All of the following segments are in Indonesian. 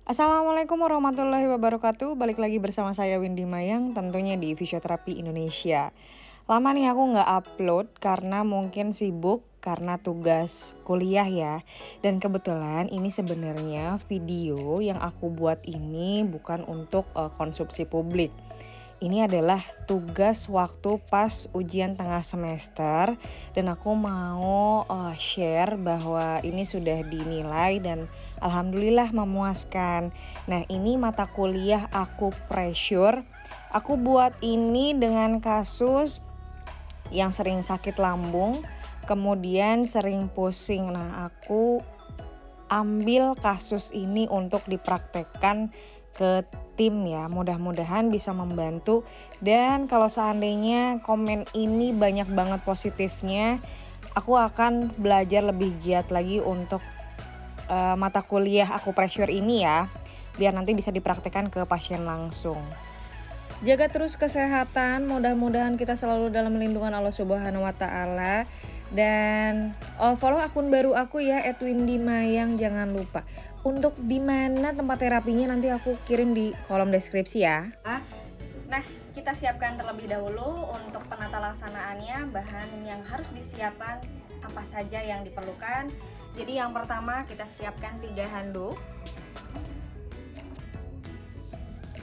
Assalamualaikum warahmatullahi wabarakatuh. Balik lagi bersama saya Windy Mayang, tentunya di Fisioterapi Indonesia. Lama nih aku nggak upload karena mungkin sibuk karena tugas kuliah ya. Dan kebetulan ini sebenarnya video yang aku buat ini bukan untuk konsumsi publik. Ini adalah tugas waktu pas ujian tengah semester dan aku mau share bahwa ini sudah dinilai dan alhamdulillah memuaskan. Nah, ini mata kuliah aku pressure. Aku buat ini dengan kasus yang sering sakit lambung, kemudian sering pusing. Nah, aku ambil kasus ini untuk dipraktekkan ke tim ya, mudah-mudahan bisa membantu. Dan kalau seandainya komen ini banyak banget positifnya, aku akan belajar lebih giat lagi untuk mata kuliah aku pressure ini ya, biar nanti bisa dipraktekkan ke pasien langsung. Jaga terus kesehatan, mudah-mudahan kita selalu dalam lindungan Allah Subhanahu wa taala. Dan follow akun baru aku ya @windymayang, jangan lupa. Untuk di mana tempat terapinya nanti aku kirim di kolom deskripsi ya. Nah, kita siapkan terlebih dahulu untuk penata laksanaannya. Bahan yang harus disiapkan apa saja yang diperlukan. Jadi yang pertama kita siapkan 3 handuk.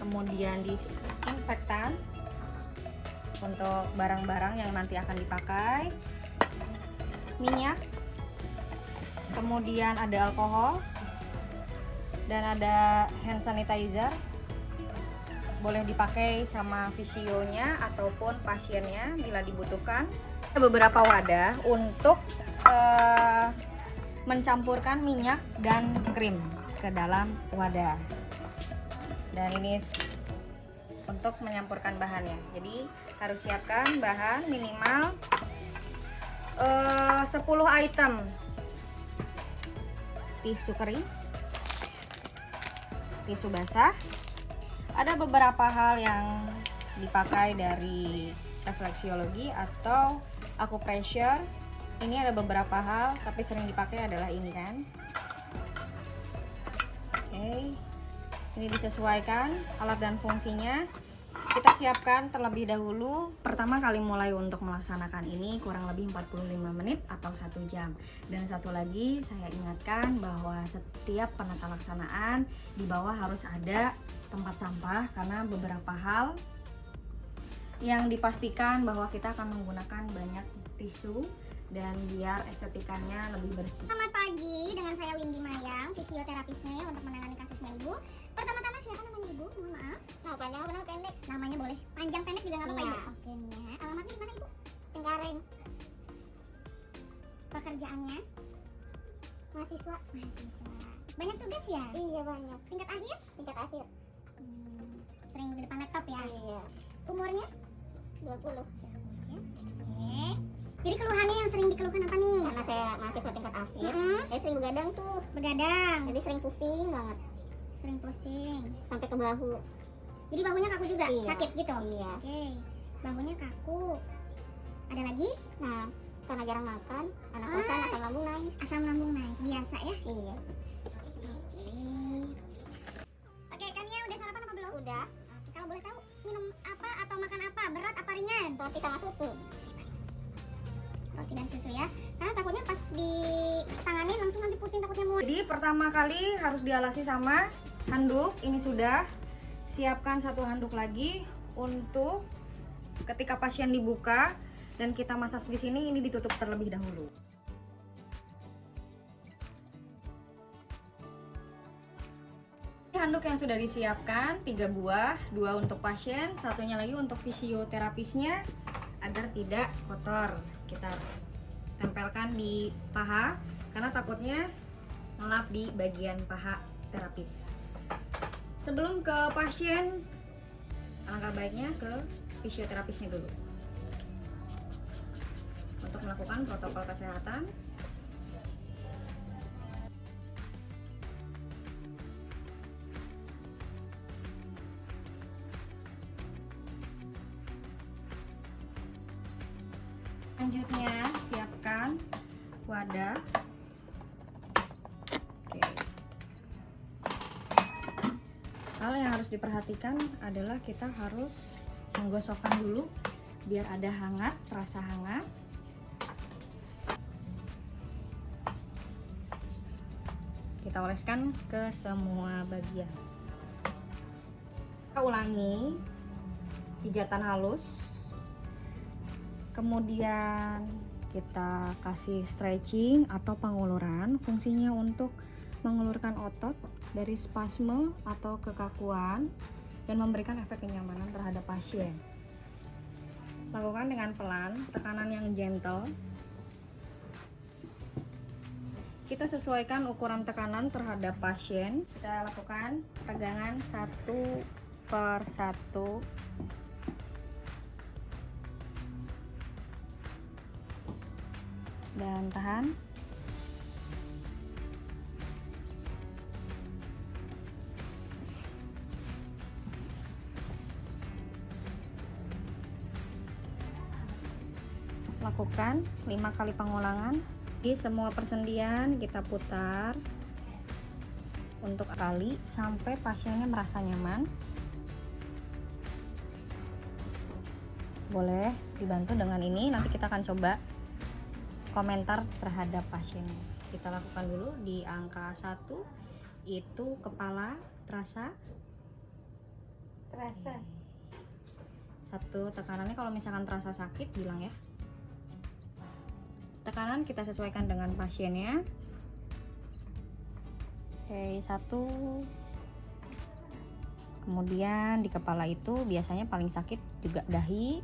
Kemudian disinfektan untuk barang-barang yang nanti akan dipakai, minyak, kemudian ada alkohol, dan ada hand sanitizer. Boleh dipakai sama fisionya ataupun pasiennya bila dibutuhkan. Ada beberapa wadah untuk mencampurkan minyak dan krim ke dalam wadah. Dan ini untuk menyampurkan bahannya. Jadi harus siapkan bahan minimal 10 item. Tisu kering, tisu basah. Ada beberapa hal yang dipakai dari refleksiologi atau acupressure. Ini ada beberapa hal, tapi sering dipakai adalah ini kan. Oke. Ini disesuaikan alat dan fungsinya. Kita siapkan terlebih dahulu. Pertama kali mulai untuk melaksanakan ini kurang lebih 45 menit atau 1 jam. Dan satu lagi saya ingatkan bahwa setiap penata laksanaan di bawah harus ada tempat sampah, karena beberapa hal yang dipastikan bahwa kita akan menggunakan banyak tisu dan biar estetikanya lebih bersih. Selamat pagi, dengan saya Windy Mayang, fisioterapisnya untuk menangani kasusnya Ibu. Pertama-tama siapa namanya Ibu? Mohon maaf. Nama panjang apa nama pendek? Namanya boleh panjang pendek juga nggak apa-apa Ibu. Oke nih ya. Alamatnya di mana Ibu? Cengkareng. Pekerjaannya? Mahasiswa. Banyak tugas ya? Iya banyak. Tingkat akhir? Tingkat akhir. Sering di depan laptop ya? Iya. Umurnya? 20. Oke. Jadi keluhannya yang sering dikeluhkan apa nih? Karena saya mahasiswa tingkat akhir, saya sering begadang tuh. Begadang? Jadi sering pusing banget. Sering pusing? Sampai ke bahu. Jadi bahunya kaku juga? Iya. Sakit gitu? Iya. Oke. Bahunya kaku. Ada lagi? Nah, karena jarang makan, anak kosan asam lambung naik. Asam lambung naik, biasa ya? Iya. Oke, kan ya udah sarapan apa belum? Udah. Oke, kalau boleh tahu minum apa atau makan apa? Berat apa ringan? Roti sama susu. Roti dan susu ya, karena takutnya pas ditanganin langsung nanti pusing, takutnya mual. Jadi pertama kali harus dialasi sama handuk. Ini sudah. Siapkan 1 handuk lagi untuk ketika pasien dibuka dan kita massage di sini, ini ditutup terlebih dahulu. Handuk yang sudah disiapkan 3 buah, 2 untuk pasien, satunya lagi untuk fisioterapisnya agar tidak kotor. Kita tempelkan di paha karena takutnya ngelap di bagian paha terapis. Sebelum ke pasien, alangkah baiknya ke fisioterapisnya dulu untuk melakukan protokol kesehatan. Selanjutnya siapkan wadah. Oke. Hal yang harus diperhatikan adalah kita harus menggosokkan dulu biar ada hangat, rasa hangat. Kita oleskan ke semua bagian. Kita ulangi pijatan halus. Kemudian kita kasih stretching atau penguluran. Fungsinya untuk mengulurkan otot dari spasme atau kekakuan dan memberikan efek kenyamanan terhadap pasien. Lakukan dengan pelan, tekanan yang gentle. Kita sesuaikan ukuran tekanan terhadap pasien. Kita lakukan pegangan satu per satu. Dan tahan. Lakukan 5 kali pengulangan. Di semua persendian kita putar untuk kali sampai pasiennya merasa nyaman. Boleh dibantu dengan ini, nanti kita akan coba komentar terhadap pasiennya. Kita lakukan dulu di angka 1, itu kepala terasa. Satu, tekanannya kalau misalkan terasa sakit bilang ya. Tekanan kita sesuaikan dengan pasiennya. Oke, 1. Kemudian di kepala itu biasanya paling sakit juga dahi.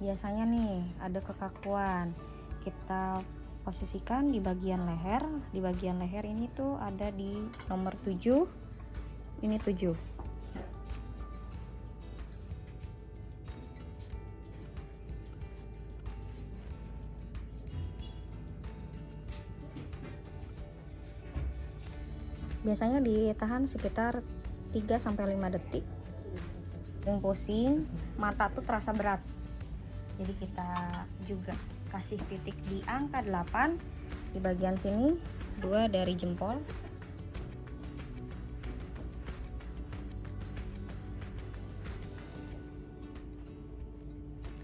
Biasanya nih ada kekakuan. Kita posisikan di bagian leher. Di bagian leher ini tuh ada di nomor 7. Ini 7. Biasanya ditahan sekitar 3-5 detik. Yang pusing, mata tuh terasa berat. Jadi kita juga kasih titik di angka 8 di bagian sini, 2 dari jempol.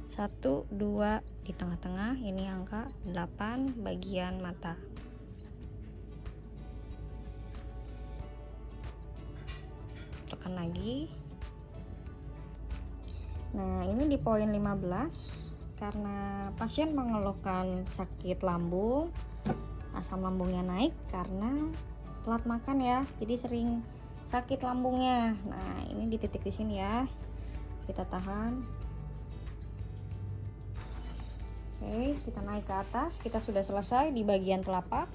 Satu, 2 di tengah-tengah, ini angka 8 bagian mata. Tekan lagi. Nah, ini di poin 15 karena pasien mengeluhkan sakit lambung, asam lambungnya naik karena telat makan ya. Jadi sering sakit lambungnya. Nah, ini di titik di sini ya. Kita tahan. Oke, kita naik ke atas. Kita sudah selesai di bagian telapak.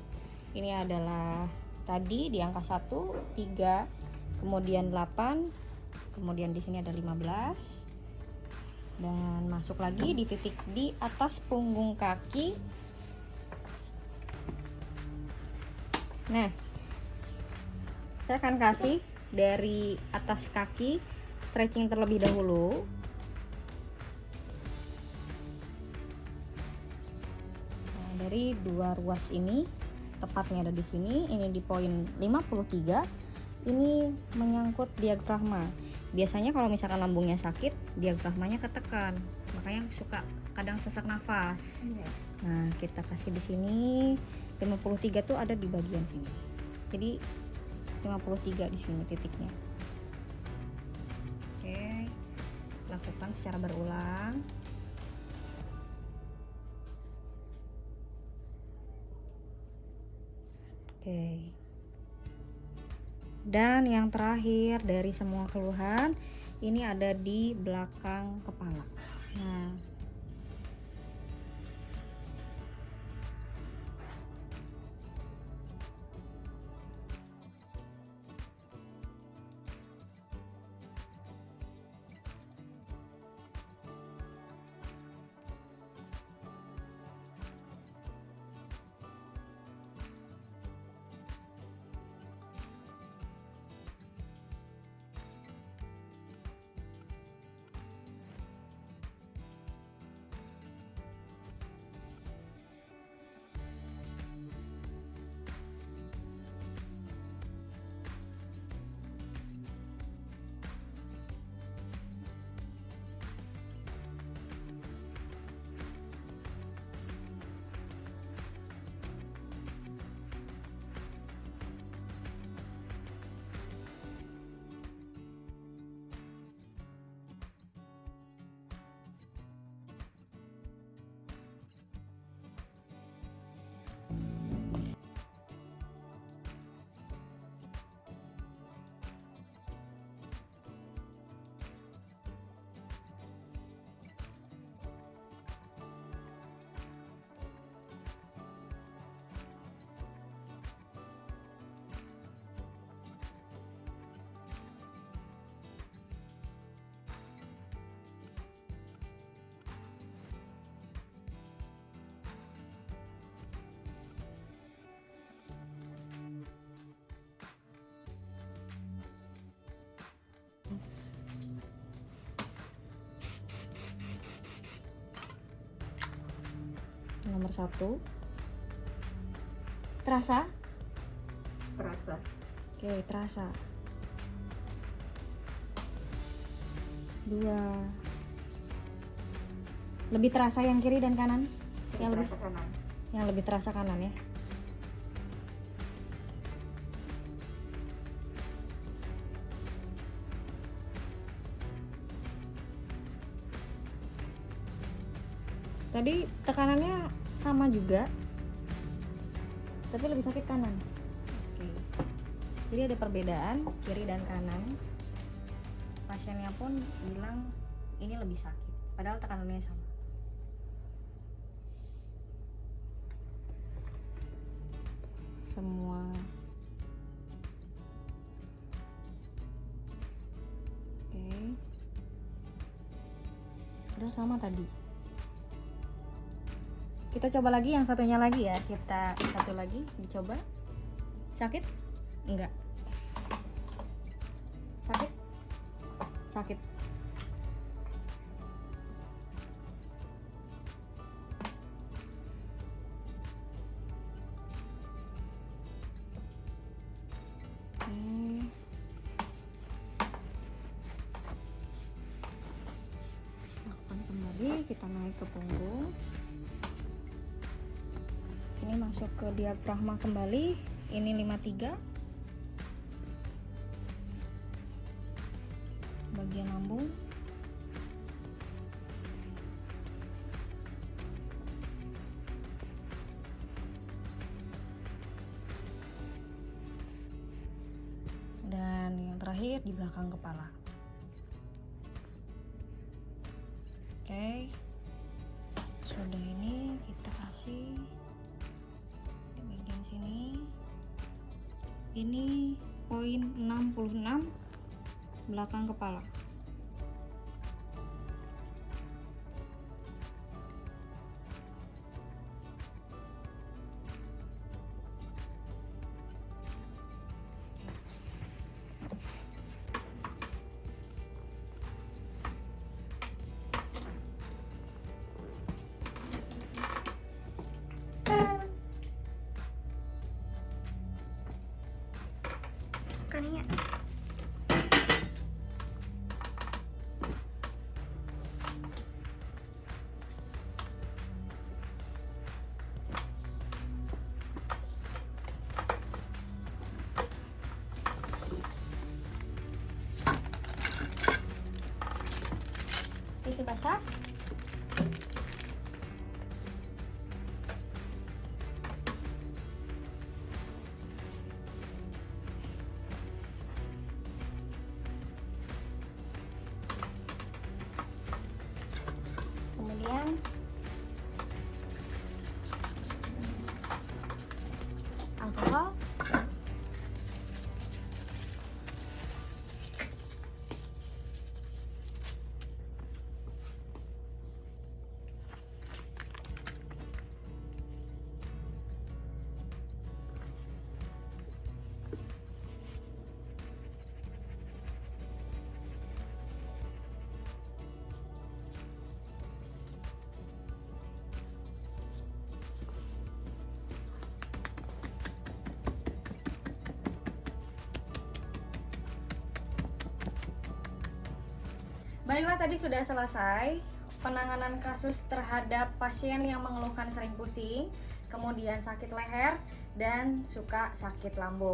Ini adalah tadi di angka 1, 3, kemudian 8, kemudian di sini ada 15, dan masuk lagi di titik di atas punggung kaki. Nah, saya akan kasih dari atas kaki stretching terlebih dahulu. Nah, dari 2 ruas ini, tepatnya ada di sini, ini di poin 53. Ini menyangkut diafragma. Biasanya kalau misalkan lambungnya sakit, diafragmanya ketekan, makanya suka kadang sesak nafas. Nah, kita kasih di sini 53 tuh ada di bagian sini. Jadi 53 di sini titiknya. Oke, lakukan secara berulang. Oke. Dan yang terakhir dari semua keluhan, ini ada di belakang kepala. Nah, Nomor 1. Terasa? Terasa. Oke, terasa. 2. Lebih terasa yang kiri dan kanan? Yang lebih Terasa kanan. Yang lebih terasa kanan ya. Tadi tekanannya sama juga, tapi lebih sakit kanan. Oke. Jadi ada perbedaan kiri dan kanan. Pasiennya pun bilang ini lebih sakit, padahal tekanannya sama. Semua oke. Padahal sama tadi. Kita coba lagi yang satunya lagi ya. Kita satu lagi dicoba. Sakit? Enggak. Sakit? Sakit. Oke. Lakukan kembali, kita naik ke punggung. Ini masuk ke diafragma kembali. Ini 53. Bagian lambung. Dan yang terakhir di belakang kepala. Oke. Sudah, ini kita kasih bagian sini. Ini poin 66 belakang kepala. Kanannya. Tisu basah. Kemudian alkohol. Baiklah, tadi sudah selesai penanganan kasus terhadap pasien yang mengeluhkan sering pusing, kemudian sakit leher, dan suka sakit lambung.